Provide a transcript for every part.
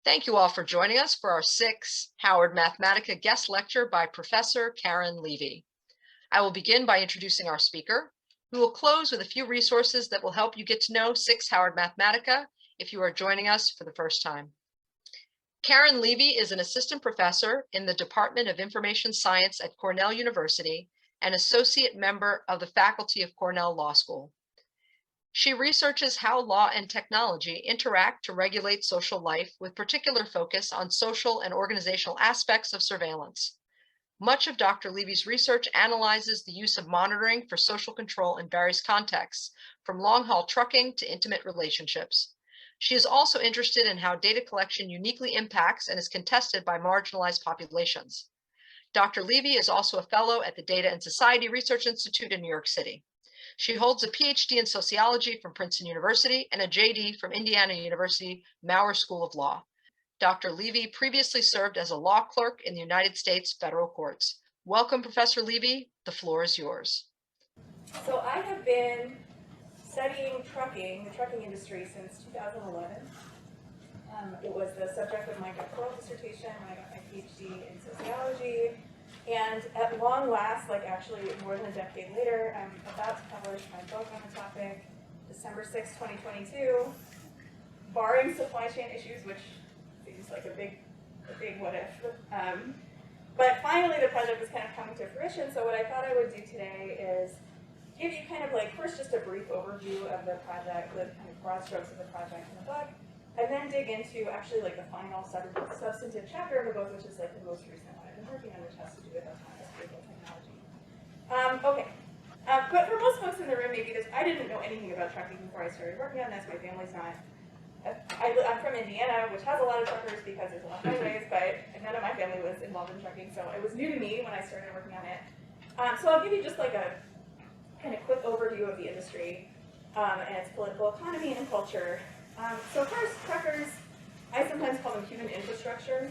Thank you all for joining us for our SICSS-Howard Mathematica guest lecture by Professor Karen Levy. I will begin by introducing our speaker, who will close with a few resources that will help you get to know SICSS-Howard Mathematica if you are joining us for the first time. Karen Levy is an assistant professor in the Department of Information Science at Cornell University and associate member of the faculty of Cornell Law School. She researches how law and technology interact to regulate social life with particular focus on social and organizational aspects of surveillance. Much of Dr. Levy's research analyzes the use of monitoring for social control in various contexts, from long-haul trucking to intimate relationships. She is also interested in how data collection uniquely impacts and is contested by marginalized populations. Dr. Levy is also a fellow at the Data and Society Research Institute in New York City. She holds a Ph.D. in Sociology from Princeton University and a J.D. from Indiana University Maurer School of Law. Dr. Levy previously served as a law clerk in the United States federal courts. Welcome, Professor Levy. The floor is yours. So I have been studying trucking, the trucking industry, since 2011. It was the subject of my doctoral dissertation when I got my Ph.D. in sociology. And at long last, like actually more than a decade later, I'm about to publish my book on the topic, December 6, 2022, barring supply chain issues, which seems like a big what if. But finally, the project is kind of coming to fruition. So what I thought I would do today is give you kind of like first just a brief overview of the project, the kind of broad strokes of the project in the book, and then dig into actually like the final substantive chapter of the book, which is like the most recent one I've been working on, which has to do with autonomous vehicle technology. But for most folks in the room, maybe I didn't know anything about trucking before I started working on this. My family's not. I'm from Indiana, which has a lot of truckers because there's a lot of highways, but none of my family was involved in trucking, so it was new to me when I started working on it. So I'll give you just like a kind of quick overview of the industry and its political economy and culture. So first, truckers, I sometimes call them human infrastructure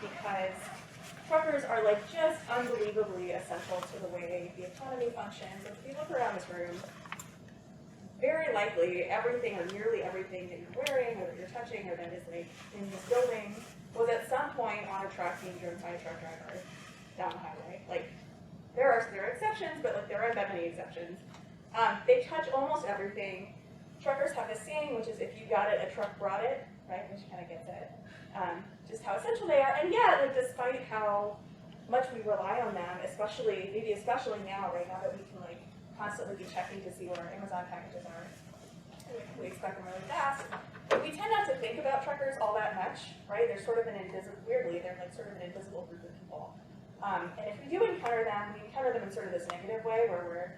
because truckers are like just unbelievably essential to the way the economy functions. If you look around this room, very likely everything or nearly everything that you're wearing or that you're touching or that is like in this building was at some point on a truck being driven by a truck driver down the highway. Like there are exceptions, but like there aren't that many exceptions. They touch almost everything. Truckers have this saying, which is if you got it, a truck brought it, right? Which kind of gets at just how essential they are. And yeah, like despite how much we rely on them, maybe especially now, right now that we can like constantly be checking to see what our Amazon packages are. We expect them really fast. But we tend not to think about truckers all that much, right? They're sort of an invisible, weirdly, they're like sort of an invisible group of people. And if we do encounter them, we encounter them in sort of this negative way where we're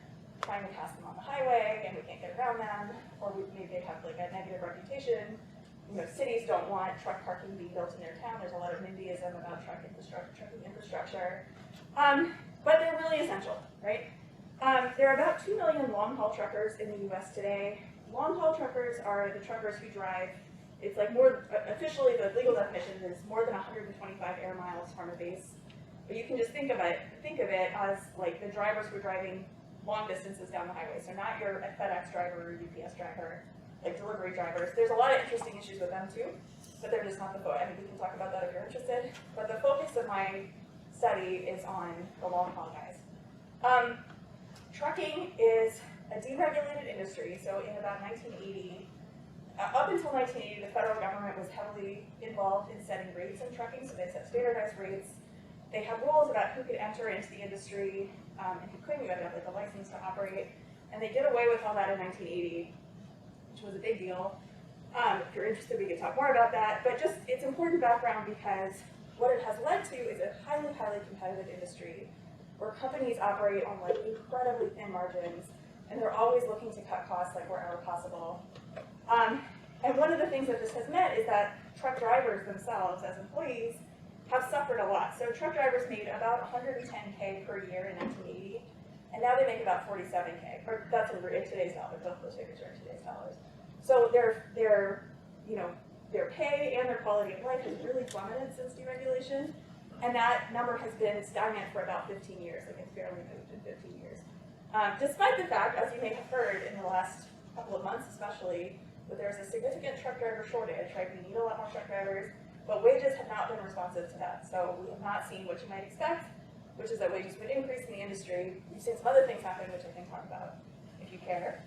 trying to pass them on the highway and we can't get around them, or maybe they have like a negative reputation. You know, cities don't want truck parking being built in their town. There's a lot of NIMBYism about trucking infrastructure. But they're really essential, right? There are about 2 million long-haul truckers in the US today. Long-haul truckers are the truckers who drive, it's like more, officially the legal definition is more than 125 air miles from a base. But you can just think of it as like the drivers who are driving long distances down the highway. So not your FedEx driver or UPS driver, like delivery drivers. There's a lot of interesting issues with them too, but they're just not the focus. I mean, we can talk about that if you're interested. But the focus of my study is on the long haul guys. Trucking is a deregulated industry. So in about 1980, up until 1980, the federal government was heavily involved in setting rates in trucking. So they set standardized rates. They had rules about who could enter into the industry and who couldn't. You had to have like a license to operate. And they did away with all that in 1980, which was a big deal. If you're interested, we could talk more about that. But just it's important background because what it has led to is a highly, highly competitive industry where companies operate on like incredibly thin margins, and they're always looking to cut costs like wherever possible. And one of the things that this has meant is that truck drivers themselves, as employees, have suffered a lot. So truck drivers made about $110K per year in 1980, and now they make about $47K. Or that's in today's dollars. Both those figures are in today's dollars. So their pay and their quality of life has really plummeted since deregulation, and that number has been stagnant for about 15 years. Like it's barely moved in 15 years. Despite the fact, as you may have heard in the last couple of months especially, that there's a significant truck driver shortage, right? We need a lot more truck drivers. But wages have not been responsive to that. So we have not seen what you might expect, which is that wages would increase in the industry. We've seen some other things happen, which I can talk about if you care.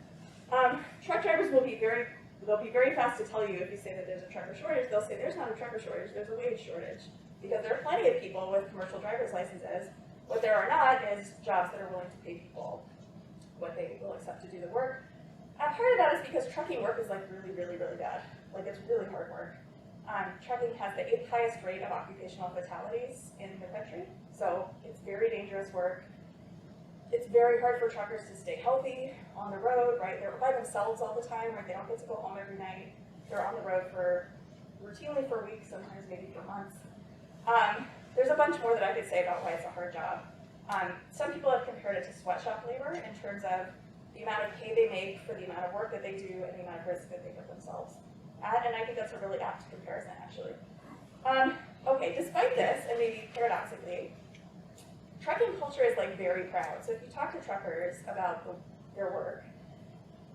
Truck drivers will be very fast to tell you if you say that there's a trucker shortage. They'll say there's not a trucker shortage, there's a wage shortage. Because there are plenty of people with commercial driver's licenses. What there are not is jobs that are willing to pay people what they will accept to do the work. Part of that is because trucking work is like really, really, really bad. Like it's really hard work. Trucking has the 8th highest rate of occupational fatalities in the country. So it's very dangerous work. It's very hard for truckers to stay healthy on the road, right? They're by themselves all the time, right? They don't get to go home every night. They're on the road routinely for weeks, sometimes maybe for months. There's a bunch more that I could say about why it's a hard job. Some people have compared it to sweatshop labor in terms of the amount of pay they make for the amount of work that they do and the amount of risk that they put themselves at, and I think that's a really apt comparison, actually. Okay, despite this, and maybe paradoxically, trucking culture is like very proud. So if you talk to truckers about their work,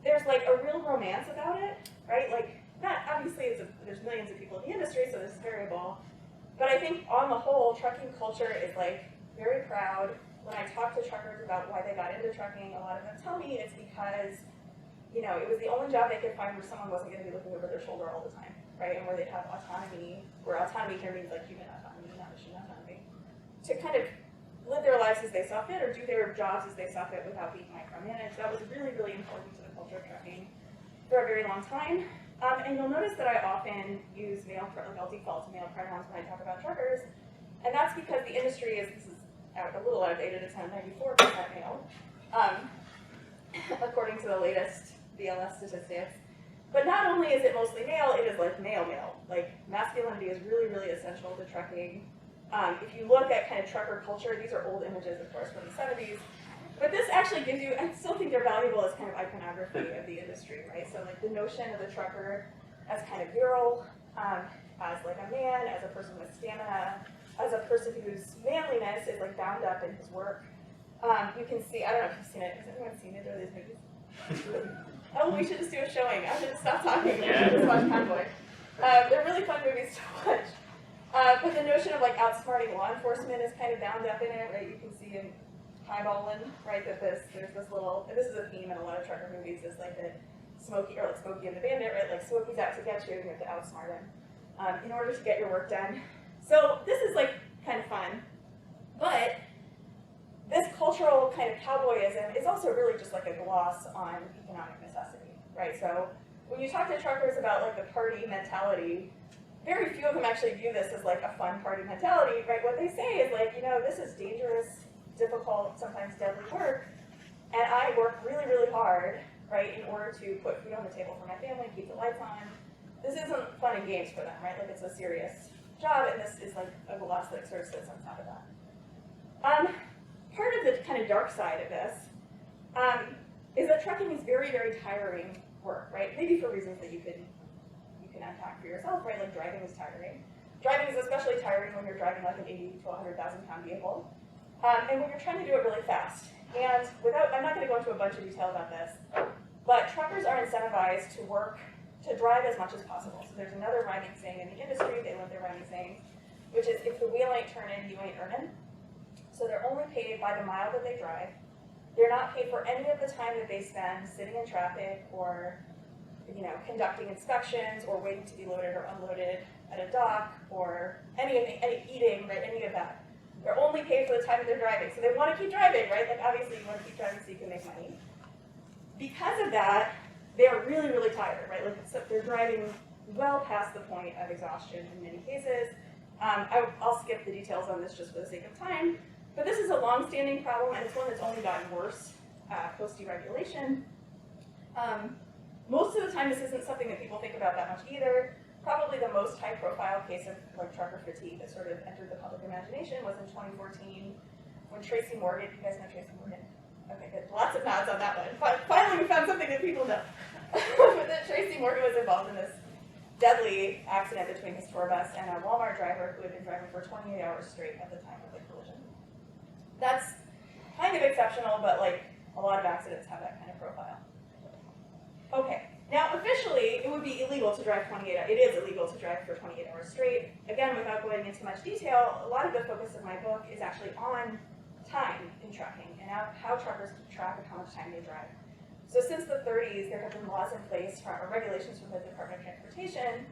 there's like a real romance about it, right? Like, not obviously there's millions of people in the industry, so this is variable. But I think on the whole, trucking culture is like very proud. When I talk to truckers about why they got into trucking, a lot of them tell me it's because, you know, it was the only job they could find where someone wasn't going to be looking over their shoulder all the time, right? And where they'd have autonomy, where autonomy here means like human autonomy, not machine autonomy, to kind of live their lives as they saw fit or do their jobs as they saw fit without being micromanaged. That was really, really important to the culture of trucking for a very long time. And you'll notice that I often use male, like I'll default to male pronouns when I talk about truckers. And that's because the industry is, this is a little outdated, it's now 94% male, according to the latest BLS statistics. But not only is it mostly male, it is like male-male. Like masculinity is really, really essential to trucking. If you look at kind of trucker culture, these are old images, of course, from the 70s. But this actually gives you, I still think they're valuable as kind of iconography of the industry, right? So like the notion of the trucker as kind of virile, as like a man, as a person with stamina, as a person whose manliness is like bound up in his work. You can see, I don't know if you've seen it, has anyone seen either of these movies? Oh, we should just do a showing. I should just stop talking. We should just watch Convoy. They're really fun movies to watch. But the notion of like outsmarting law enforcement is kind of bound up in it, right? You can see in Highballin', right, that there's this little, and this is a theme in a lot of trucker movies, is like that Smokey, or like Smokey and the Bandit, right? Like Smokey's out to get you, and you have to outsmart him in order to get your work done. So this is like kind of fun, but this cultural kind of cowboyism is also really just like a gloss on economic necessity, right? So when you talk to truckers about like the party mentality, very few of them actually view this as like a fun party mentality, right? What they say is like, you know, this is dangerous, difficult, sometimes deadly work, and I work really, really hard, right, in order to put food on the table for my family, keep the lights on. This isn't fun and games for them, right? Like it's a serious job, and this is like a gloss that sort of sits on top of that. Part of the kind of dark side of this is that trucking is very, very tiring work, right? Maybe for reasons that you can unpack for yourself, right? Like driving is tiring. Driving is especially tiring when you're driving like an 80 to 100,000 pound vehicle. And when you're trying to do it really fast. And I'm not going to go into a bunch of detail about this, but truckers are incentivized to drive as much as possible. So there's another rhyming saying in the industry, they love their rhyming sayings, which is if the wheel ain't turning, you ain't earning. So they're only paid by the mile that they drive. They're not paid for any of the time that they spend sitting in traffic or, you know, conducting inspections or waiting to be loaded or unloaded at a dock or any eating, right, any of that. They're only paid for the time that they're driving. So they want to keep driving, right? Like obviously you want to keep driving so you can make money. Because of that, they are really, really tired, right? Like so they're driving well past the point of exhaustion in many cases. I'll skip the details on this just for the sake of time. But this is a long-standing problem, and it's one that's only gotten worse post-deregulation. Most of the time, this isn't something that people think about that much either. Probably the most high-profile case of like trucker fatigue that sort of entered the public imagination was in 2014 when Tracy Morgan, you guys know Tracy Morgan? Okay, good. Lots of nods on that one. Finally, we found something that people know. But that Tracy Morgan was involved in this deadly accident between his tour bus and a Walmart driver who had been driving for 28 hours straight at the time of the collision. That's kind of exceptional, but like a lot of accidents have that kind of profile. Okay, Now, officially, it would be illegal to drive 28 hours. It is illegal to drive for 28 hours straight. Again, without going into much detail, a lot of the focus of my book is actually on time in trucking and how truckers keep track of how much time they drive. So since the 30s, there have been laws in place or regulations from the Department of Transportation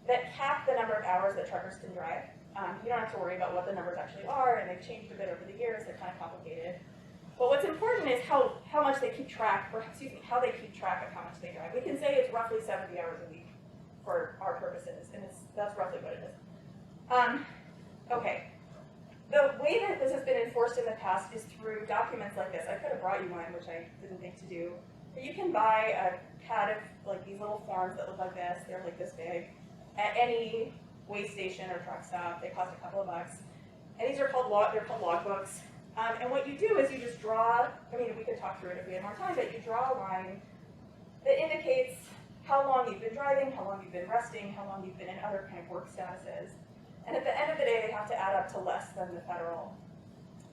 that cap the number of hours that truckers can drive. You don't have to worry about what the numbers actually are, and they've changed a bit over the years. They're kind of complicated. But what's important is how much they keep track, or excuse me, how they keep track of how much they drive. We can say it's roughly 70 hours a week for our purposes, and that's roughly what it is. Okay. The way that this has been enforced in the past is through documents like this. I could have brought you one, which I didn't think to do. But you can buy a pad of like these little forms that look like this. They're like this big at any weigh station or truck stop. They cost a couple of bucks. And these are called logbooks. And what you do is you just draw, I mean, we could talk through it if we had more time, but you draw a line that indicates how long you've been driving, how long you've been resting, how long you've been in other kind of work statuses. And at the end of the day, they have to add up to less than the federal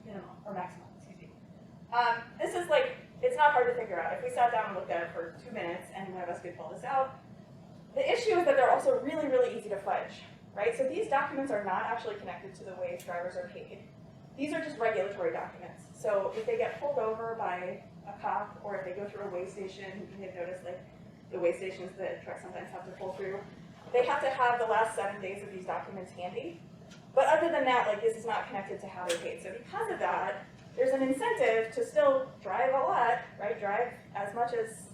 minimum, or maximum, excuse me. This is like, it's not hard to figure out. If we sat down and looked at it for 2 minutes, and one of us could pull this out, the issue is that they're also really, really easy to fudge, right? So these documents are not actually connected to the way drivers are paid. These are just regulatory documents. So if they get pulled over by a cop, or if they go through a weigh station, you may have noticed like the weigh stations that trucks sometimes have to pull through, they have to have the last 7 days of these documents handy. But other than that, like this is not connected to how they paid. So because of that, there's an incentive to still drive a lot, right? Drive as much as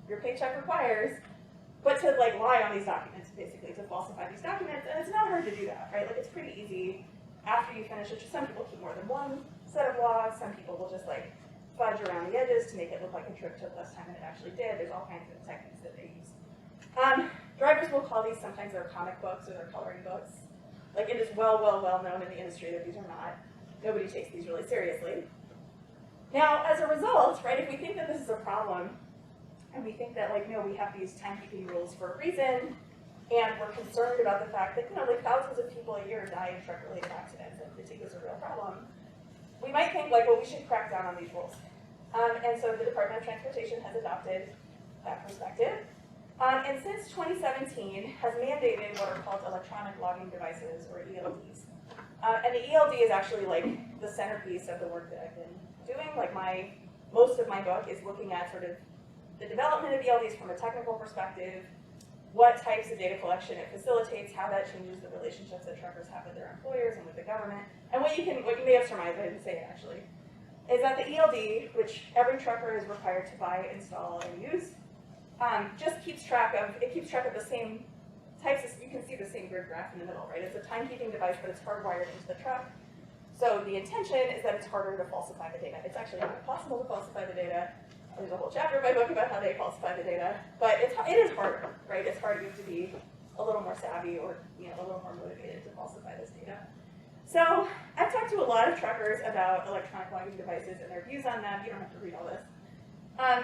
your paycheck requires, but to like lie on these documents, basically, to falsify these documents. And it's not hard to do that, right? Like it's pretty easy. After you finish it, some people keep more than one set of logs. Some people will just like fudge around the edges to make it look like a trip took less time than it actually did. There's all kinds of techniques that they use. Drivers will call these sometimes their comic books or their coloring books. Like it is well known in the industry that these are not. Nobody takes these really seriously. Now, as a result, right, if we think that this is a problem, and we think that like, no, we have these timekeeping rules for a reason, and we're concerned about the fact that, you know, like thousands of people a year die in truck-related accidents, and fatigue is a real problem, we might think like, well, we should crack down on these rules. And so the Department of Transportation has adopted that perspective. And since 2017 has mandated what are called electronic logging devices, or ELDs. And the ELD is actually like the centerpiece of the work that I've been doing. Like most of my book is looking at sort of the development of ELDs from a technical perspective, what types of data collection it facilitates, how that changes the relationships that truckers have with their employers and with the government. And what you may have surmised, I didn't say it actually, is that the ELD, which every trucker is required to buy, install, and use, just keeps track of the same types of, you can see the same grid graph in the middle, right? It's a timekeeping device, but it's hardwired into the truck. So the intention is that it's harder to falsify the data. It's actually not possible to falsify the data. There's a whole chapter in my book about how they falsify the data, but it is harder, right? It's hard. You have to be a little more savvy or a little more motivated to falsify this data. So I've talked to a lot of truckers about electronic logging devices and their views on them. You don't have to read all this.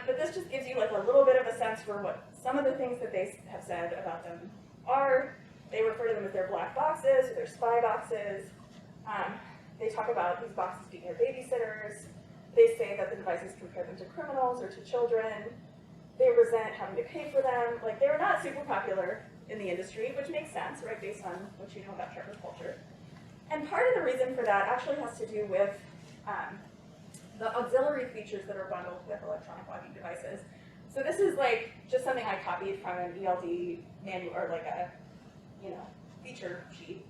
But this just gives you like a little bit of a sense for what some of the things that they have said about them are. They refer to them as their black boxes or their spy boxes. They talk about these boxes being their babysitters. They say that the devices compare them to criminals or to children. They resent having to pay for them. Like, they're not super popular in the industry, which makes sense, right, based on what you know about trucker culture. And part of the reason for that actually has to do with the auxiliary features that are bundled with electronic logging devices. So this is like just something I copied from an ELD manual, or like a, feature sheet.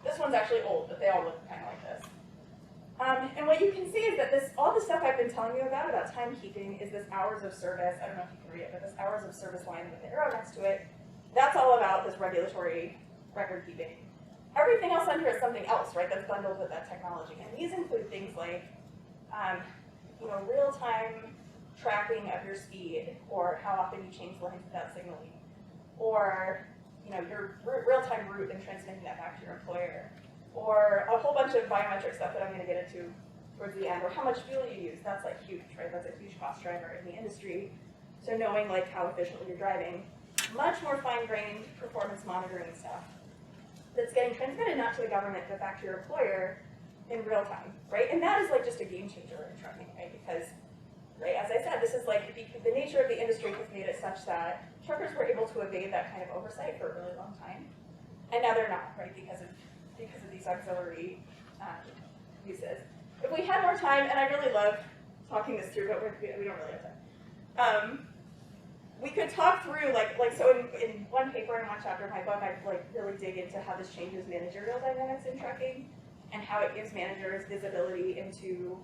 This one's actually old, but they all look kind of like this. And what you can see is that all the stuff I've been telling you about timekeeping is this hours of service. I don't know if you can read it, but this hours of service line with the arrow next to it, that's all about this regulatory record keeping. Everything else under is something else, right, that's bundled with that technology. And these include things like, real-time tracking of your speed, or how often you change lanes without signaling, or your real-time route and transmitting that back to your employer, or a whole bunch of biometric stuff that I'm going to get into towards the end, or how much fuel you use. That's like huge, right? That's a huge cost driver in the industry. So knowing like how efficiently you're driving, much more fine-grained performance monitoring stuff that's getting transmitted not to the government but back to your employer in real time, right? And that is like just a game changer in trucking, right? Because right? As I said, this is like the nature of the industry has made it such that truckers were able to evade that kind of oversight for a really long time, and now they're not, right? Because of these auxiliary uses. If we had more time, and I really love talking this through, but we don't really have time. We could talk through, so in one paper in one chapter of my book, I really dig into how this changes managerial dynamics in trucking and how it gives managers visibility into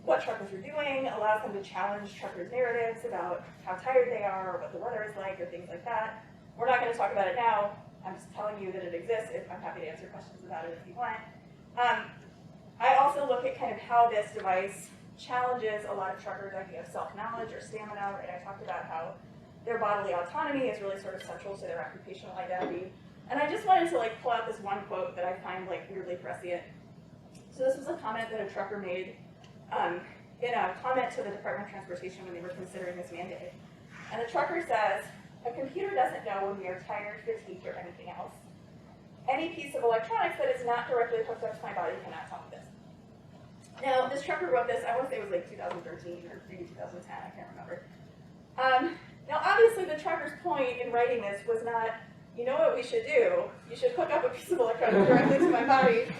what truckers are doing, allows them to challenge truckers' narratives about how tired they are, or what the weather is like, or things like that. We're not going to talk about it now. I'm just telling you that it exists. I'm happy to answer questions about it if you want. I also look at kind of how this device challenges a lot of truckers' idea of self-knowledge or stamina, right? I talked about how their bodily autonomy is really sort of central to their occupational identity. And I just wanted to pull out this one quote that I find weirdly prescient. So this was a comment that a trucker made in a comment to the Department of Transportation when they were considering this mandate. And the trucker says, "A computer doesn't know when we are tired, fatigued, or anything else. Any piece of electronics that is not directly hooked up to my body cannot tell me this." Now, this trucker wrote this, I want to say it was 2013 or maybe 2010, I can't remember. Now, obviously, the trucker's point in writing this was not, you know what we should do? You should hook up a piece of electronics directly to my body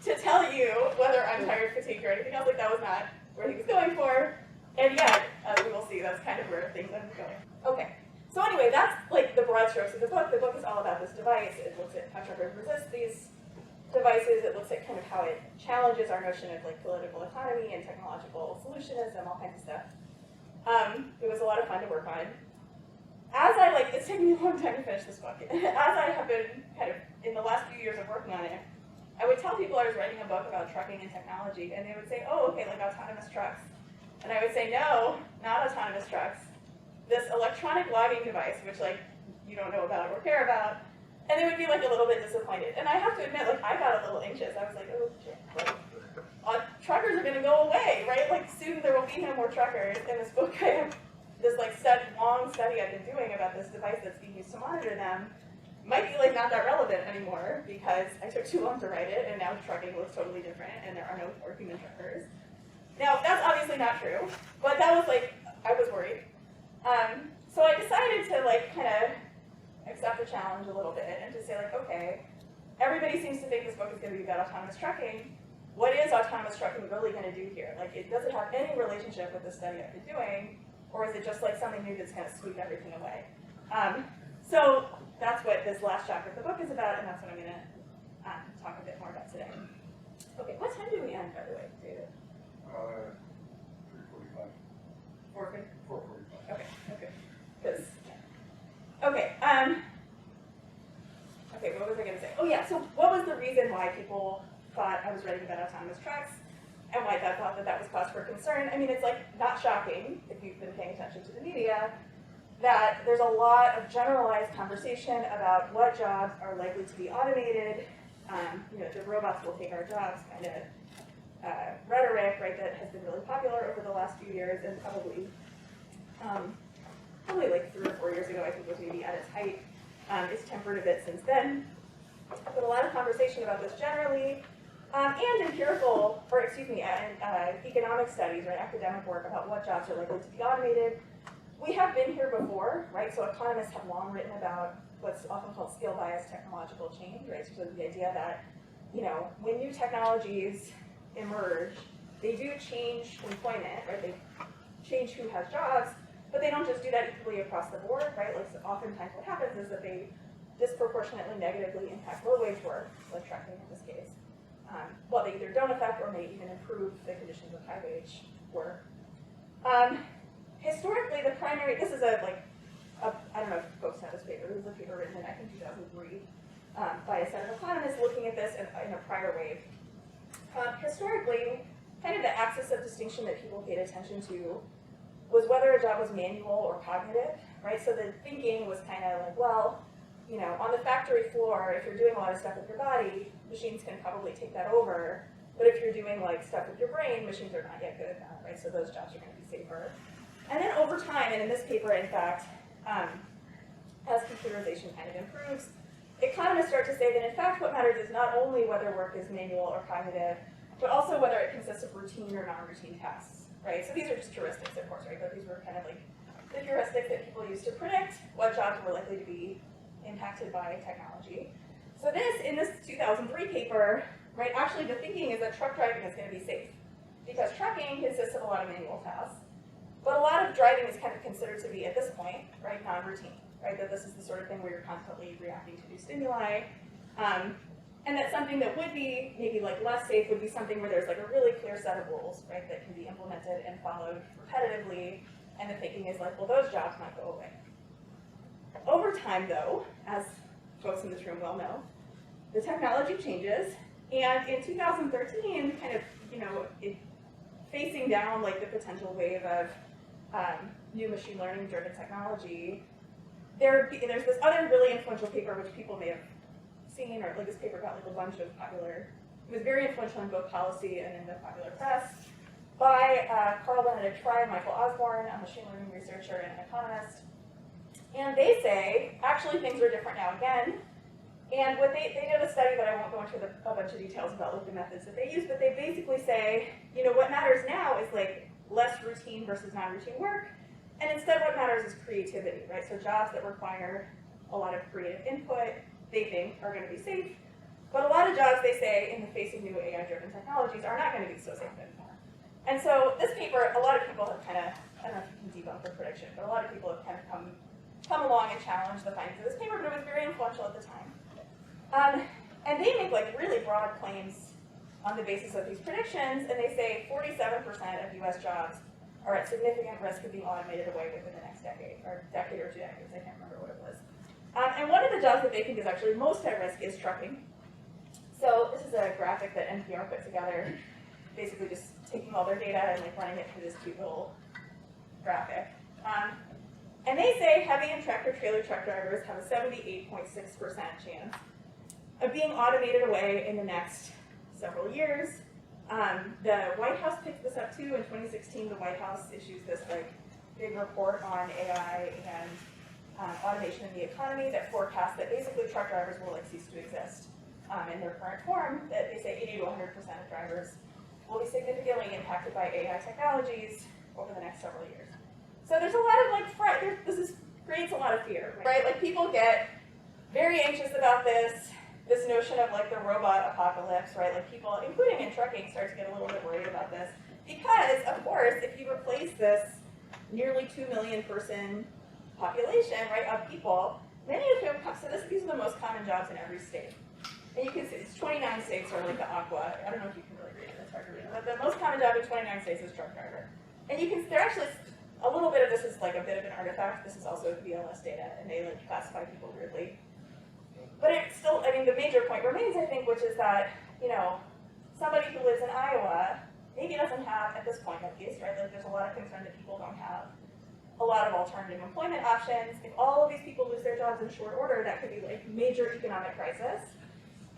to tell you whether I'm tired, fatigued, or anything else. That was not where he was going for. And yet, as we will see, that's kind of where things end up going. Okay, so anyway, that's the broad strokes of the book. The book is all about this device. It looks at how truckers resist these devices. It looks at kind of how it challenges our notion of political economy and technological solutionism, all kinds of stuff. It was a lot of fun to work on. As it's taken me a long time to finish this book. As I have been kind of in the last few years of working on it, I would tell people I was writing a book about trucking and technology, and they would say, "Oh, okay, autonomous trucks." And I would say, "No, not autonomous trucks. This electronic logging device, which you don't know about or care about." And they would be a little bit disappointed. And I have to admit, I got a little anxious. I was like, "Oh shit, truckers are going to go away, right? Soon there will be no more truckers." In this book, I have this long study I've been doing about this device that's being used to monitor them. Might be not that relevant anymore because I took too long to write it, and now trucking looks totally different, and there are no more human truckers. Now, that's obviously not true, but that was I was worried. So I decided to kind of accept the challenge a little bit and to say okay, everybody seems to think this book is going to be about autonomous trucking. What is autonomous trucking really going to do here? Does it have any relationship with the study I've been doing, or is it just something new that's going to sweep everything away? So that's what this last chapter of the book is about, and that's what I'm going to talk a bit more about today. Okay, what time do we end, by the way, David? 3:45. 4:45? 4:45. Okay. Okay, what was I going to say? Oh yeah, so what was the reason why people thought I was writing about autonomous trucks, and why I thought that was cause for concern? I mean, it's not shocking, if you've been paying attention to the media, that there's a lot of generalized conversation about what jobs are likely to be automated. The robots will take our jobs kind of rhetoric, right, that has been really popular over the last few years, and probably 3 or 4 years ago, I think was maybe at its height. It's tempered a bit since then. But a lot of conversation about this generally, and empirical, and economic studies, right, academic work about what jobs are likely to be automated. We have been here before, right? So economists have long written about what's often called skill-biased technological change, right? So the idea that, when new technologies emerge, they do change employment, right? They change who has jobs, but they don't just do that equally across the board, right? Oftentimes what happens is that they disproportionately negatively impact low-wage work, like trucking in this case. Well, they either don't affect or may even improve the conditions of high-wage work. Historically, the primary, this is I don't know if folks have this paper, this is a paper written in, I think, 2003 by a set of economists looking at this in a prior wave. Historically, kind of the axis of distinction that people paid attention to was whether a job was manual or cognitive, right? So the thinking was kind of well, on the factory floor, if you're doing a lot of stuff with your body, machines can probably take that over. But if you're doing stuff with your brain, machines are not yet good at that, right? So those jobs are going to be safer. And then over time, and in this paper, in fact, as computerization kind of improves, economists start to say that, in fact, what matters is not only whether work is manual or cognitive, but also whether it consists of routine or non-routine tasks, right? So these are just heuristics, of course, right? But these were kind of like the heuristics that people used to predict what jobs were likely to be impacted by technology. So in this 2003 paper, right, actually the thinking is that truck driving is going to be safe because trucking consists of a lot of manual tasks, but a lot of driving is kind of considered to be, at this point, right, non-routine, right, that this is the sort of thing where you're constantly reacting to new stimuli, and that something that would be maybe like less safe would be something where there's like a really clear set of rules, right, that can be implemented and followed repetitively, and the thinking is like, well, those jobs might go away. Over time, though, as folks in this room well know, the technology changes, and in 2013, kind of, facing down like the potential wave of new machine learning driven technology, there's this other really influential paper which people may have seen, or like this paper got like a bunch of popular, it was very influential in both policy and in the popular press, by Carl Benedict Frey and Michael Osborne, a machine learning researcher and an economist. And they say, actually things are different now again. And what they did a study, but I won't go into a bunch of details about like the methods that they use, but they basically say, what matters now is like less routine versus non-routine work, and instead what matters is creativity, right? So jobs that require a lot of creative input, they think are going to be safe, but a lot of jobs, they say, in the face of new AI-driven technologies are not going to be so safe anymore. And so this paper, a lot of people have kind of, I don't know if you can debunk the prediction, but a lot of people have kind of come along and challenged the findings of this paper, but it was very influential at the time. And they make like really broad claims on the basis of these predictions, and they say 47% of US jobs are at significant risk of being automated away within the next decade, or decade or 2 decades, I can't remember what it was. And one of the jobs that they think is actually most at risk is trucking. So this is a graphic that NPR put together, basically just taking all their data and like running it through this cute little graphic. And they say heavy and tractor-trailer truck drivers have a 78.6% chance of being automated away in the next several years. The White House picked this up too. In 2016, the White House issues this like big report on AI and automation in the economy that forecasts that basically truck drivers will like cease to exist in their current form. That they say 80 to 100% of drivers will be significantly impacted by AI technologies over the next several years. So there's a lot of like creates a lot of fear, right? Like people get very anxious about this notion of like the robot apocalypse, right? Like people, including in trucking, start to get a little bit worried about this because, of course, if you replace this nearly 2 million person population, right, of people, many of whom come, so these are the most common jobs in every state. And you can see it's 29 states are like the aqua. I don't know if you can really read it, it's hard to read. But the most common job in 29 states is truck driver. And you can, they're actually, a little bit of this is like a bit of an artifact. This is also BLS data, and they like classify people weirdly. But it's still, I mean, the major point remains, I think, which is that, somebody who lives in Iowa maybe doesn't have, at this point at least, right, like there's a lot of concern that people don't have a lot of alternative employment options. If all of these people lose their jobs in short order, that could be like major economic crisis.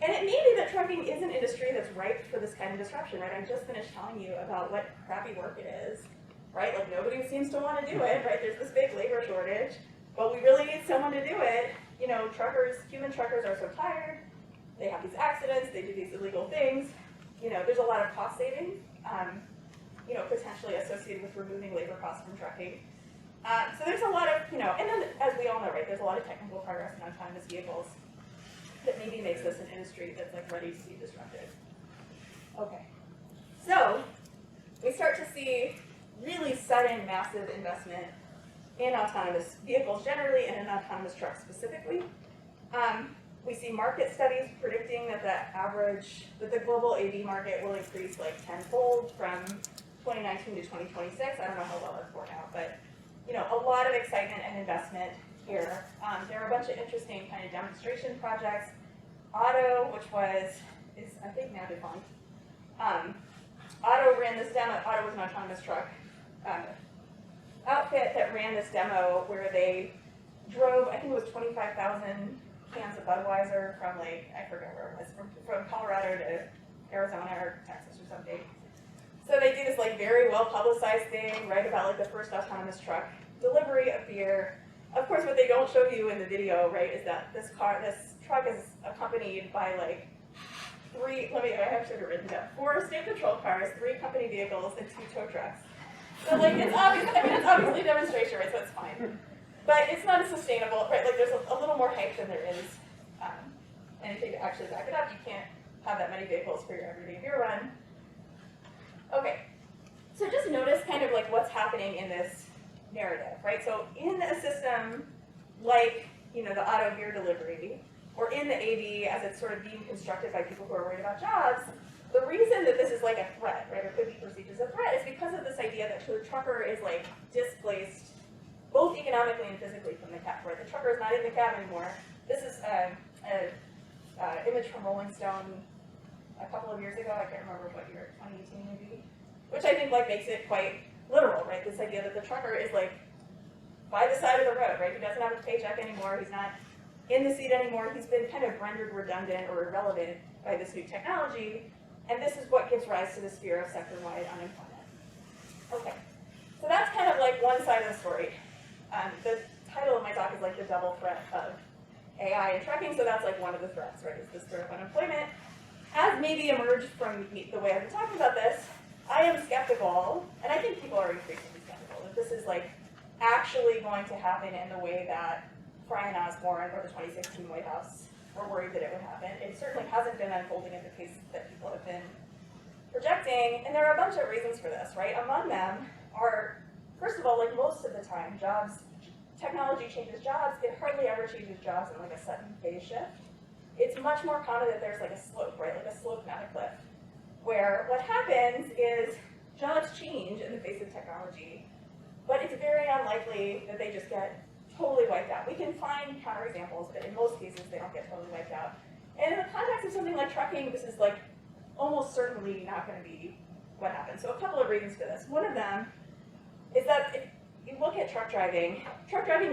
And it may be that trucking is an industry that's ripe for this kind of disruption, right? I just finished telling you about what crappy work it is, right? Like nobody seems to want to do it, right? There's this big labor shortage, but we really need someone to do it. Human truckers are so tired, they have these accidents, they do these illegal things. There's a lot of cost savings, potentially associated with removing labor costs from trucking. So there's a lot of, and then as we all know, right, there's a lot of technical progress in autonomous vehicles that maybe makes this an industry that's like ready to be disrupted. Okay, so we start to see really sudden, massive investment in autonomous vehicles generally and in autonomous trucks specifically. We see market studies predicting that the global AV market will increase like tenfold from 2019 to 2026. I don't know how well that's borne out, but a lot of excitement and investment here. There are a bunch of interesting kind of demonstration projects. Otto, which is I think now defunct. Otto ran this demo. Otto was an autonomous truck outfit that ran this demo where they drove, I think it was 25,000 cans of Budweiser from like, I forget where it was, from Colorado to Arizona or Texas or something. So they do this like very well publicized thing, right, about like the first autonomous truck delivery of beer. Of course, what they don't show you in the video, right, is that this truck is accompanied by like I have written down 4 state patrol cars, 3 company vehicles, and 2 tow trucks. So like it's obvious. I mean, it's obviously a demonstration, right? So it's fine, but it's not as sustainable, right? Like there's a little more hype than there is anything to actually back it up. You can't have that many vehicles for your everyday beer run. Okay, so just notice kind of like what's happening in this narrative, right? So in a system like, you know, the auto beer delivery, or in the AV as it's sort of being constructed by people who are worried about jobs, the reason that this is like a threat, right, or could be perceived as a threat, is because of this idea that the trucker is like displaced both economically and physically from the cab, right? The trucker is not in the cab anymore. This is an image from Rolling Stone a couple of years ago. I can't remember what year, 2018 maybe, which I think like makes it quite literal, right? This idea that the trucker is like by the side of the road, right? He doesn't have a paycheck anymore. He's not in the seat anymore. He's been kind of rendered redundant or irrelevant by this new technology. And this is what gives rise to this fear of sector-wide unemployment. Okay, so that's kind of like one side of the story. The title of my talk is like the double threat of AI and trucking, so that's like one of the threats, right? Is this threat of unemployment. As maybe emerged from the way I've been talking about this, I am skeptical, and I think people are increasingly skeptical, that this is like actually going to happen in the way that Fry and Osborne or the 2016 White House were worried that it would happen. It certainly hasn't been unfolding at the pace that people have been projecting, and there are a bunch of reasons for this, right? Among them are, first of all, like most of the time, technology changes jobs. It hardly ever changes jobs in like a sudden phase shift. It's much more common that there's like a slope, right? Like a slope, not a cliff, where what happens is jobs change in the face of technology, but it's very unlikely that they just get totally wiped out. We can find counterexamples, but in most cases they don't get totally wiped out. And in the context of something like trucking, this is like almost certainly not going to be what happens. So a couple of reasons for this. One of them is that if you look at truck driving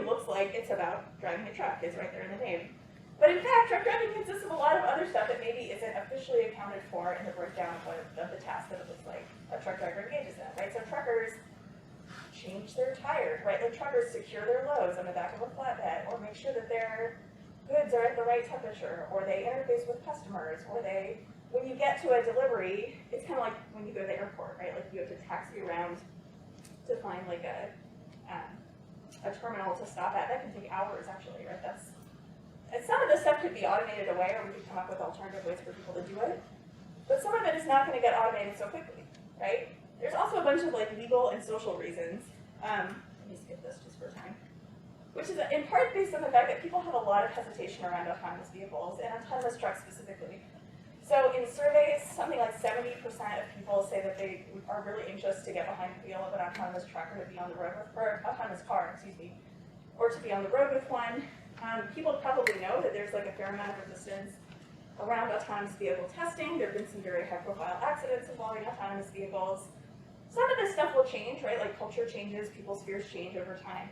looks like it's about driving a truck. It's right there in the name. But in fact, truck driving consists of a lot of other stuff that maybe isn't officially accounted for in the breakdown of the task that it looks like a truck driver engages in, right? So truckers change their tires, right? Like truckers secure their loads on the back of a flatbed, or make sure that their goods are at the right temperature, or they interface with customers, or when you get to a delivery, it's kind of like when you go to the airport, right? Like you have to taxi around to find like a terminal to stop at. That can take hours actually, right? And some of this stuff could be automated away, or we could come up with alternative ways for people to do it. But some of it is not going to get automated so quickly, right? There's also a bunch of like legal and social reasons. Let me skip this just for time. Which is in part based on the fact that people have a lot of hesitation around autonomous vehicles, and autonomous trucks specifically. So in surveys, something like 70% of people say that they are really anxious to get behind the wheel of an autonomous truck, or to be on the road with, or autonomous car, excuse me, or to be on the road with one. People probably know that there's like a fair amount of resistance around autonomous vehicle testing. There have been some very high-profile accidents involving autonomous vehicles. Some of this stuff will change, right? Like culture changes, people's fears change over time.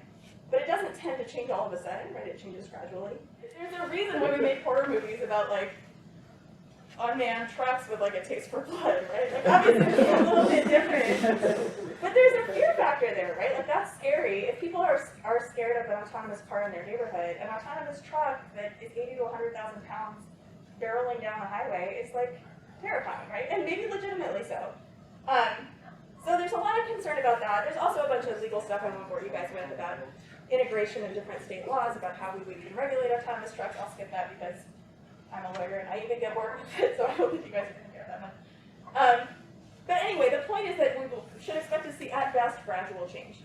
But it doesn't tend to change all of a sudden, right? It changes gradually. There's a reason why we make horror movies about like unmanned trucks with like a taste for blood, right? Like obviously it's a little bit different. But there's a fear factor there, right? Like that's scary. If people are scared of an autonomous car in their neighborhood, an autonomous truck that is 80 to 100,000 pounds barreling down the highway is like terrifying, right? And maybe legitimately so. So there's a lot of concern about that. There's also a bunch of legal stuff I won't bore you guys with about integration of different state laws, about how we would even regulate autonomous trucks. I'll skip that because I'm a lawyer and I even get bored with it, so I don't think you guys are going to care that much. But anyway, the point is that we should expect to see at best gradual change.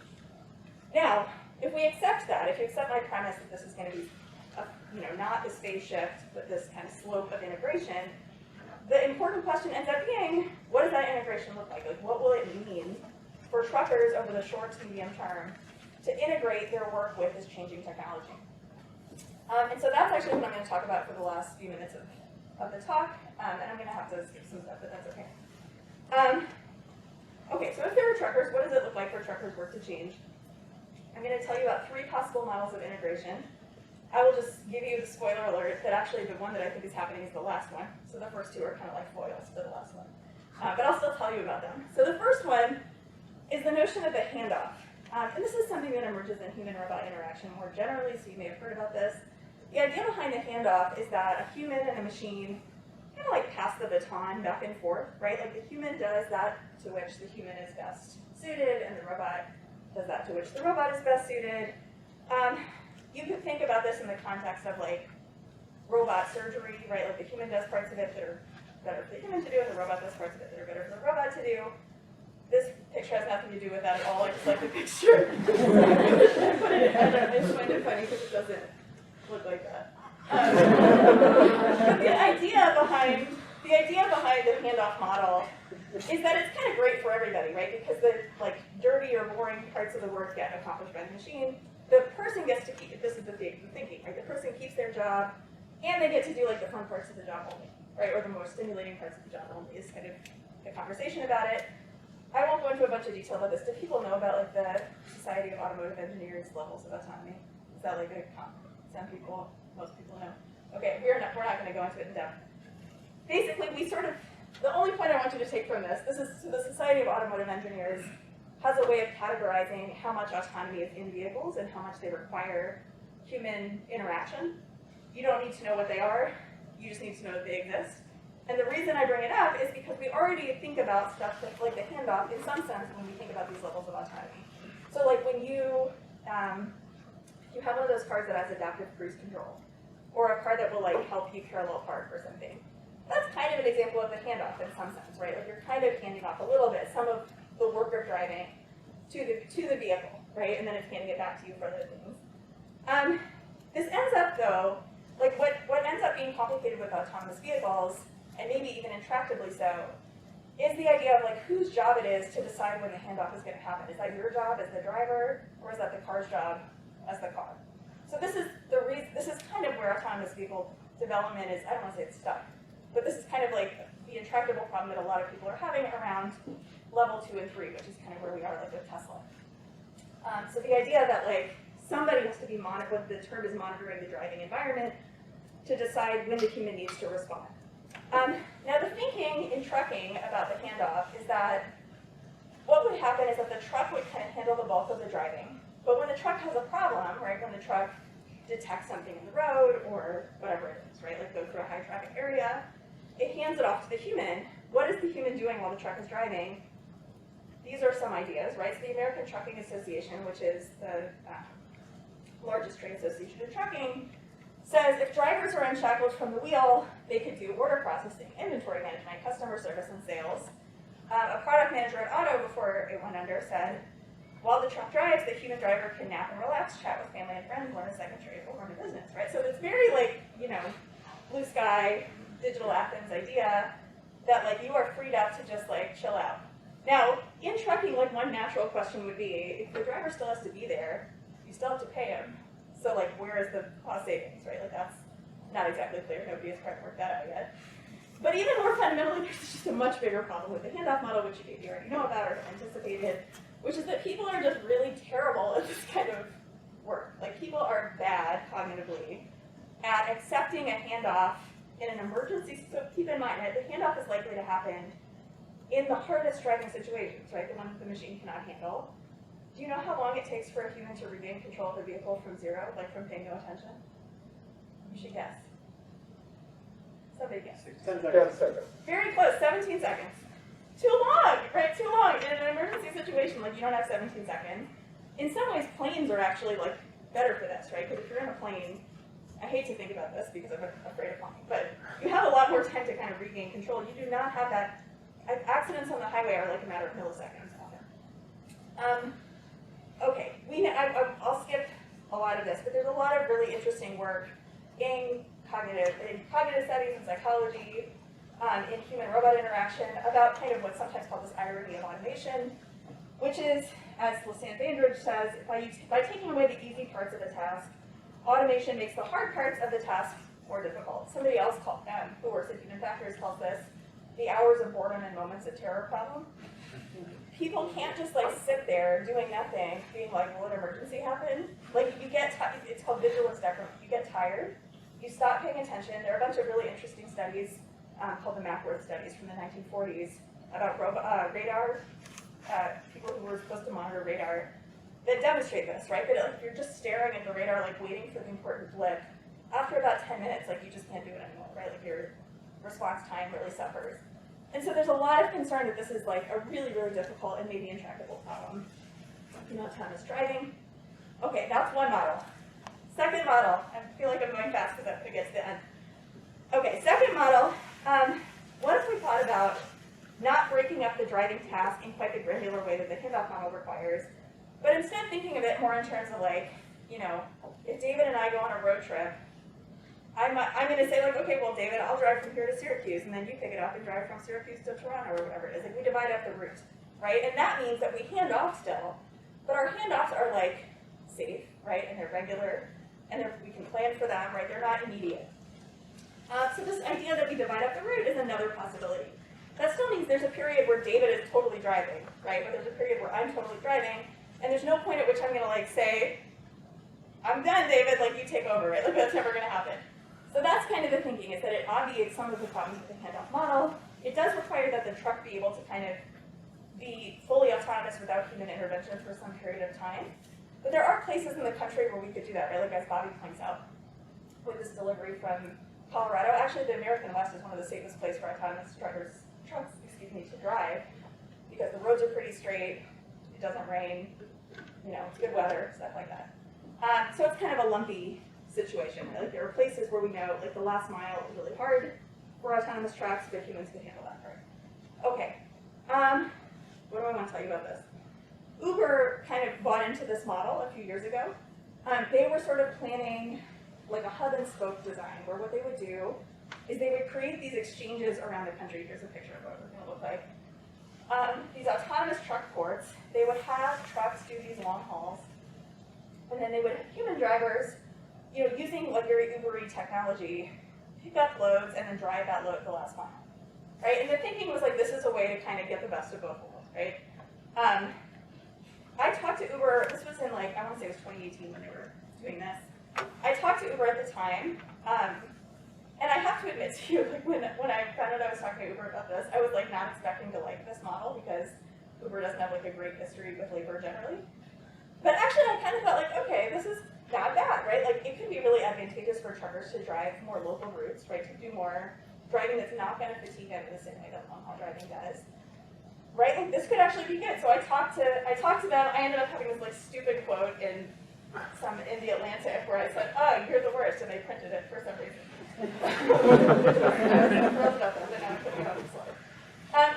Now, if we accept that, if you accept my premise that this is going to be, not this phase shift, but this kind of slope of integration, the important question ends up being, what does that integration look like? Like, what will it mean for truckers over the short to medium term to integrate their work with this changing technology? And so that's actually what I'm going to talk about for the last few minutes of the talk, and I'm going to have to skip some stuff, but that's okay. Okay, so if there were truckers, what does it look like for truckers' work to change? I'm going to tell you about 3 possible models of integration. I will just give you the spoiler alert that actually the one that I think is happening is the last one. So the first 2 are kind of like foils for the last one. But I'll still tell you about them. So the first one is the notion of the handoff. And this is something that emerges in human-robot interaction more generally, so you may have heard about this. The idea behind the handoff is that a human and a machine kind of like pass the baton back and forth, right? Like the human does that to which the human is best suited, and the robot does that to which the robot is best suited. You could think about this in the context of like robot surgery, right? Like the human does parts of it that are better for the human to do, and the robot does parts of it that are better for the robot to do. This picture has nothing to do with that at all. I just like the picture. I put it in, I just find it funny because it doesn't look like that. But the idea behind the handoff model is that it's kind of great for everybody, right? Because the like dirty or boring parts of the work get accomplished by the machine. The person gets to keep, this is the thinking, right? The person keeps their job, and they get to do like the fun parts of the job only, right? Or the more stimulating parts of the job only is kind of the conversation about it. I won't go into a bunch of detail about this. Do people know about like the Society of Automotive Engineers levels of autonomy? Is that like a some people, most people know? Okay, we're not going to go into it in depth. Basically, the only point I want you to take from this is so the Society of Automotive Engineers has a way of categorizing how much autonomy is in vehicles and how much they require human interaction. You don't need to know what they are, you just need to know that they exist. And the reason I bring it up is because we already think about stuff like the handoff in some sense when we think about these levels of autonomy. So like when you have one of those cars that has adaptive cruise control, or a car that will like help you parallel park or something, that's kind of an example of the handoff in some sense, right? Like you're kind of handing off a little bit some of the work of driving to the vehicle, right? And then it's handing it back to you for other things. This ends up though, like what ends up being complicated with autonomous vehicles, and maybe even intractably so, is the idea of like whose job it is to decide when the handoff is going to happen. Is that your job as the driver, or is that the car's job as the car? So this is kind of where autonomous vehicle development is. I don't want to say it's stuck, but this is kind of like the intractable problem that a lot of people are having around level 2 and 3, which is kind of where we are like with Tesla. So the idea that like somebody has to be what the term is monitoring the driving environment to decide when the human needs to respond. Now the thinking in trucking about the handoff is that what would happen is that the truck would kind of handle the bulk of the driving, but when the truck has a problem, right, when the truck detects something in the road or whatever it is, right, like go through a high traffic area, it hands it off to the human. What is the human doing while the truck is driving? These are some ideas, right? So the American Trucking Association, which is the largest trade association in trucking, says if drivers are unshackled from the wheel, they could do order processing, inventory management, customer service, and sales. A product manager at Auto, before it went under, said, while the truck drives, the human driver can nap and relax, chat with family and friends, learn a second trade, or run a business, right? So it's very like, blue sky, digital Athens idea that like you are freed up to just like chill out. Now, in trucking, like one natural question would be, if the driver still has to be there, you still have to pay him. So like, where is the cost savings, right? Like that's not exactly clear. Nobody has quite worked that out yet. But even more fundamentally, there's just a much bigger problem with the handoff model, which you already know about or anticipated, which is that people are just really terrible at this kind of work. Like people are bad cognitively at accepting a handoff in an emergency. So keep in mind, right, the handoff is likely to happen in the hardest driving situations, right? The ones that the machine cannot handle. Do you know how long it takes for a human to regain control of the vehicle from zero, like from paying no attention? You should guess. Somebody guess. 10 seconds. Very close, 17 seconds. Too long, right? Too long. In an emergency situation, like you don't have 17 seconds. In some ways, planes are actually like better for this, right? Because if you're in a plane, I hate to think about this because I'm afraid of flying, but you have a lot more time to kind of regain control. You do not have that. Accidents on the highway are like a matter of milliseconds often. Okay, I'll skip a lot of this, but there's a lot of really interesting work in cognitive studies and psychology, in human-robot interaction about kind of what's sometimes called this irony of automation, which is, as Lysanne Bainbridge says, by taking away the easy parts of the task, automation makes the hard parts of the task more difficult. Somebody else who works at Human Factors calls this the hours of boredom and moments of terror problem. People can't just like sit there doing nothing, being like, will an emergency happen? Like you get, it's called vigilance decrement. You get tired, you stop paying attention. There are a bunch of really interesting studies called the Maurer studies from the 1940s about radar, people who were supposed to monitor radar, that demonstrate this, right? That if you're just staring at the radar, like waiting for the important blip, after about 10 minutes, like you just can't do it anymore, right? Like your response time really suffers. And so there's a lot of concern that this is like a really, really difficult and maybe intractable problem in autonomous driving. Okay, that's one model. Second model, I feel like I'm going fast because I get to the end. Okay, second model, what if we thought about not breaking up the driving task in quite the granular way that the handoff model requires, but instead thinking of it more in terms of like, you know, if David and I go on a road trip, I'm going to say like, okay, well, David, I'll drive from here to Syracuse, and then you pick it up and drive from Syracuse to Toronto or whatever it is. Like, we divide up the route, right? And that means that we hand off still, but our handoffs are like safe, right? And they're regular, and we can plan for them, right? They're not immediate. So this idea that we divide up the route is another possibility. That still means there's a period where David is totally driving, right? But there's a period where I'm totally driving, and there's no point at which I'm going to like say, I'm done, David, like you take over, right? Like that's never going to happen. So that's kind of the thinking, is that it obviates some of the problems with the handoff model. It does require that the truck be able to kind of be fully autonomous without human intervention for some period of time. But there are places in the country where we could do that, right? Like as Bobby points out, with this delivery from Colorado. Actually, the American West is one of the safest places for autonomous trucks to drive, because the roads are pretty straight, it doesn't rain, you know, it's good weather, stuff like that. So it's kind of a lumpy situation. Like there are places where we know like the last mile is really hard for autonomous trucks, but humans can handle that part. Okay, what do I want to tell you about this? Uber kind of bought into this model a few years ago. They were sort of planning like a hub and spoke design, where what they would do is they would create these exchanges around the country. Here's a picture of what it was going to look like. These autonomous truck ports, they would have trucks do these long hauls, and then they would have human drivers, you know, using like very Uber-y technology, pick up loads and then drive that load the last mile, right? And the thinking was like, this is a way to kind of get the best of both worlds, right? I talked to Uber, this was in like, I want to say it was 2018 when they were doing this. I talked to Uber at the time, and I have to admit to you, like when I found out I was talking to Uber about this, I was like not expecting to like this model, because Uber doesn't have like a great history with labor generally. But actually I kind of thought like, okay, this is not bad, right? Like it could be really advantageous for truckers to drive more local routes, right? To do more driving that's not going to fatigue them in the same way that long haul driving does. Right? Like this could actually be good. So I talked to them. I ended up having this like stupid quote in the Atlantic where I said, oh, you're the worst, and they printed it for some reason.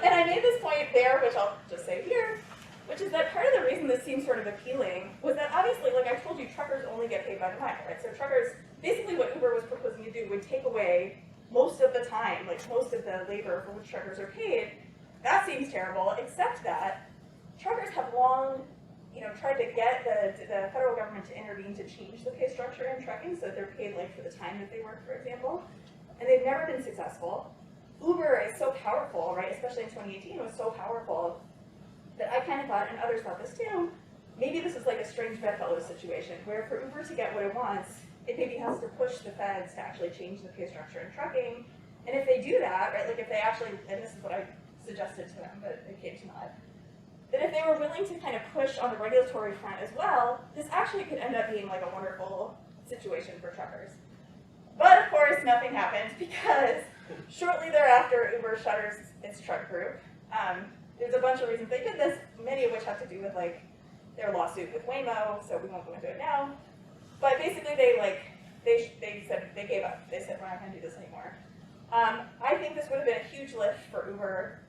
And I made this point there, which I'll just say here, which is that part of the reason this seems sort of appealing was that obviously, like I told you, truckers only get paid by the mile, right? So truckers, basically what Uber was proposing to do would take away most of the time, like most of the labor for which truckers are paid. That seems terrible, except that truckers have long, you know, tried to get the federal government to intervene to change the pay structure in trucking so that they're paid like for the time that they work, for example, and they've never been successful. Uber is so powerful, right? Especially in 2018, it was so powerful that I kind of thought, and others thought this too, maybe this is like a strange bedfellow situation where for Uber to get what it wants, it maybe has to push the feds to actually change the pay structure in trucking. And if they do that, right, like if they actually, and this is what I suggested to them, but it came to naught, that if they were willing to kind of push on the regulatory front as well, this actually could end up being like a wonderful situation for truckers. But of course, nothing happened because shortly thereafter, Uber shutters its truck group. There's a bunch of reasons they did this, many of which have to do with like their lawsuit with Waymo, so we won't go into it now. But basically, they said they gave up. They said we're not going to do this anymore. I think this would have been a huge lift for Uber.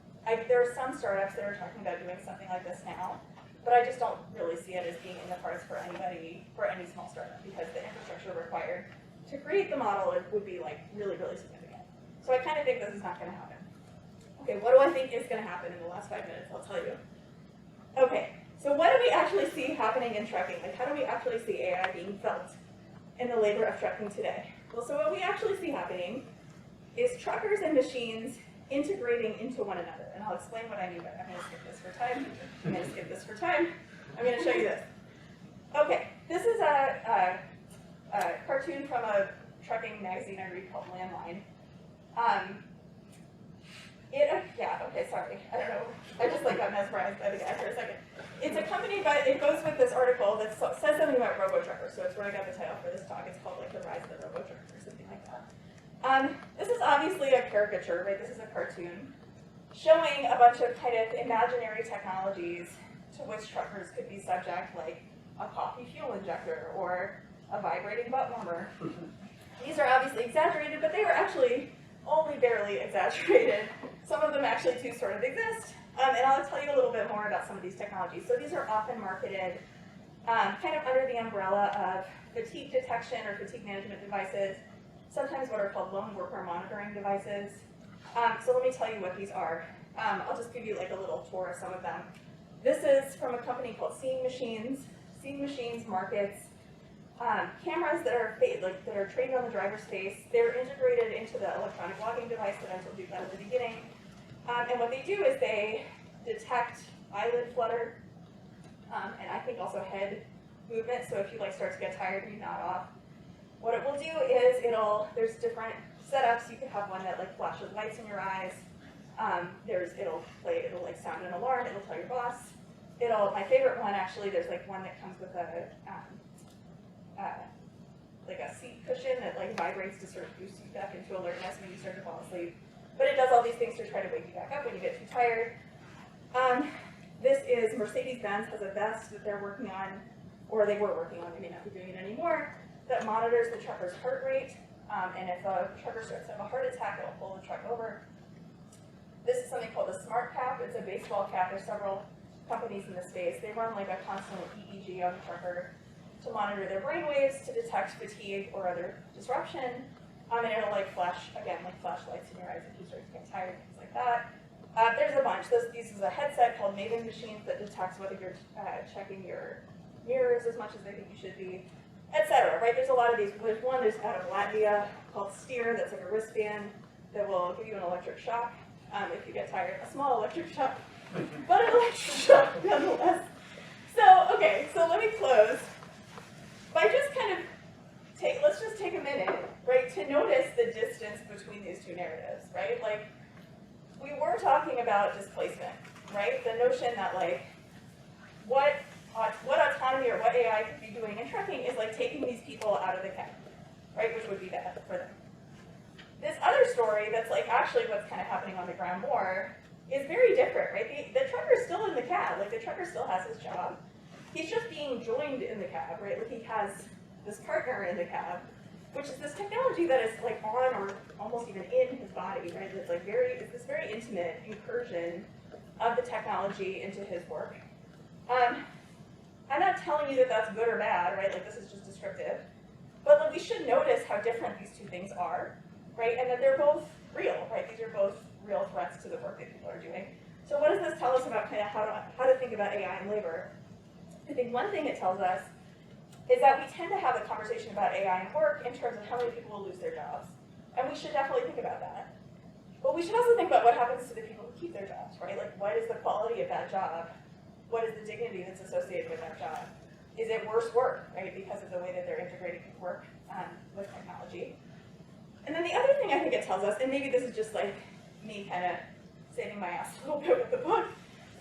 There are some startups that are talking about doing something like this now, but I just don't really see it as being in the cards for anybody, for any small startup, because the infrastructure required to create the model would be like really, really significant. So I kind of think this is not going to happen. Okay, what do I think is going to happen in the last 5 minutes? I'll tell you. Okay, so what do we actually see happening in trucking? Like, how do we actually see AI being felt in the labor of trucking today? Well, so what we actually see happening is truckers and machines integrating into one another. And I'll explain what I mean by that. I'm going to skip this for time. I'm going to skip this for time. I'm going to show you this. Okay, this is a cartoon from a trucking magazine I read called Landline. Okay, sorry. I don't know. I just like got mesmerized by the guy for a second. It's accompanied by, it goes with this article that says something about RoboTrucker. So it's where I got the title for this talk. It's called like The Rise of the RoboTrucker or something like that. This is obviously a caricature, right? This is a cartoon. showing a bunch of kind of imaginary technologies to which truckers could be subject, like a coffee fuel injector or a vibrating butt warmer. These are obviously exaggerated, but they were actually only barely exaggerated. Some of them actually do sort of exist. And I'll tell you a little bit more about some of these technologies. So these are often marketed kind of under the umbrella of fatigue detection or fatigue management devices, sometimes what are called lone worker monitoring devices. So let me tell you what these are. I'll just give you like a little tour of some of them. This is from a company called Seeing Machines. Seeing Machines markets cameras that are trained on the driver's face. They're integrated into the electronic logging device that I told you about at the beginning. And what they do is they detect eyelid flutter, and I think also head movement. So if you like start to get tired, you nod off. What it will do is there's different setups. You can have one that like flashes lights in your eyes. It'll like sound an alarm. It'll tell your boss. My favorite one actually. There's like one that comes with like a seat cushion that like vibrates to sort of boost you back into alertness when you start to fall asleep. But it does all these things to try to wake you back up when you get too tired. This is Mercedes-Benz has a vest that they're working on, or they were working on, they may not be doing it anymore, that monitors the trucker's heart rate. And if a trucker starts to have a heart attack, it'll pull the truck over. This is something called a smart cap. It's a baseball cap. There's several companies in the space. They run like a constant EEG on the trucker to monitor their brain waves to detect fatigue or other disruption. And it'll like flash, again, like flashlights in your eyes if you start to get tired, things like that. There's a bunch. This is a headset called Maven Machines that detects whether you're checking your mirrors as much as they think you should be, etc. Right? There's a lot of these. There's one that's out of Latvia called Steer that's like a wristband that will give you an electric shock if you get tired. A small electric shock, but an electric shock nonetheless. So, okay, so let me close by just kind of let's just take a minute, right, to notice the distance between these two narratives, right? Like, we were talking about displacement, right? The notion that like, what autonomy or what AI could be doing in trucking is like taking these people out of the cab, right? Which would be bad for them. This other story that's like actually what's kind of happening on the ground more is very different, right? The trucker's still in the cab, like the trucker still has his job. He's just being joined in the cab, right? Like he has this partner in the cab, which is this technology that is like on or almost even in his body, right? It's like it's this very intimate incursion of the technology into his work. I'm not telling you that that's good or bad, right? Like this is just descriptive. But like, we should notice how different these two things are, right? And that they're both real, right? These are both real threats to the work that people are doing. So what does this tell us about kind of how to think about AI and labor? I think one thing it tells us is that we tend to have a conversation about AI and work in terms of how many people will lose their jobs. And we should definitely think about that. But we should also think about what happens to the people who keep their jobs, right? Like, what is the quality of that job? What is the dignity that's associated with that job? Is it worse work, right, because of the way that they're integrating work with technology? And then the other thing I think it tells us, and maybe this is just like me kind of saving my ass a little bit with the book,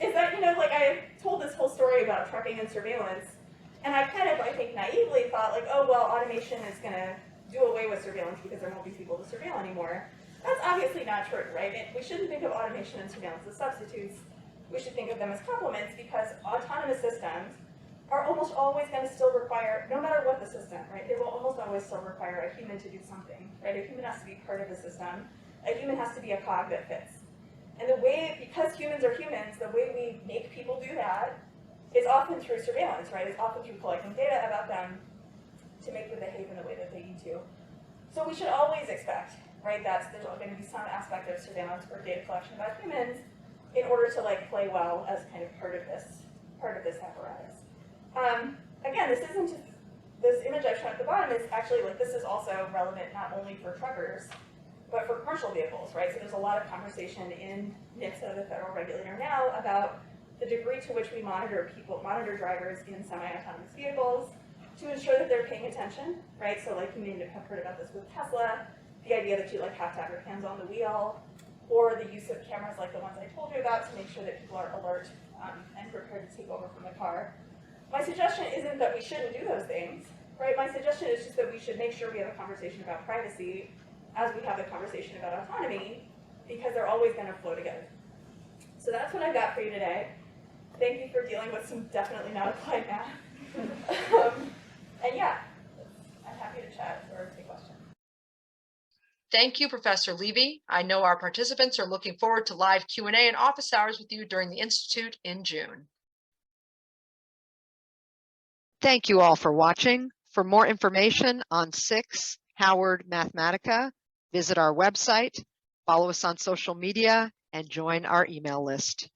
is that, like I told this whole story about trucking and surveillance, and I kind of, I think, naively thought like, oh, well, automation is going to do away with surveillance because there won't be people to surveil anymore. That's obviously not true, right? We shouldn't think of automation and surveillance as substitutes. We should think of them as complements because autonomous systems are almost always going to still require, no matter what the system, right? They will almost always still require a human to do something, right? A human has to be part of the system. A human has to be a cog that fits. And because humans are humans, the way we make people do that is often through surveillance, right? It's often through collecting data about them to make them behave in the way that they need to. So we should always expect, right, that there's going to be some aspect of surveillance or data collection about humans in order to like play well as kind of part of this apparatus. Again, this isn't just, this image I've shown at the bottom is actually like, this is also relevant not only for truckers, but for commercial vehicles, right? So there's a lot of conversation in NHTSA, the federal regulator now, about the degree to which we monitor drivers in semi-autonomous vehicles to ensure that they're paying attention, right? So like you may have heard about this with Tesla, the idea that you like have to have your hands on the wheel, or the use of cameras like the ones I told you about to make sure that people are alert and prepared to take over from the car. My suggestion isn't that we shouldn't do those things, right? My suggestion is just that we should make sure we have a conversation about privacy as we have a conversation about autonomy, because they're always going to flow together. So that's what I've got for you today. Thank you for dealing with some definitely not applied math. And yeah, I'm happy to chat or take questions. Thank you, Professor Levy. I know our participants are looking forward to live Q&A and office hours with you during the Institute in June. Thank you all for watching. For more information on SICSS-Howard Mathematica, visit our website, follow us on social media, and join our email list.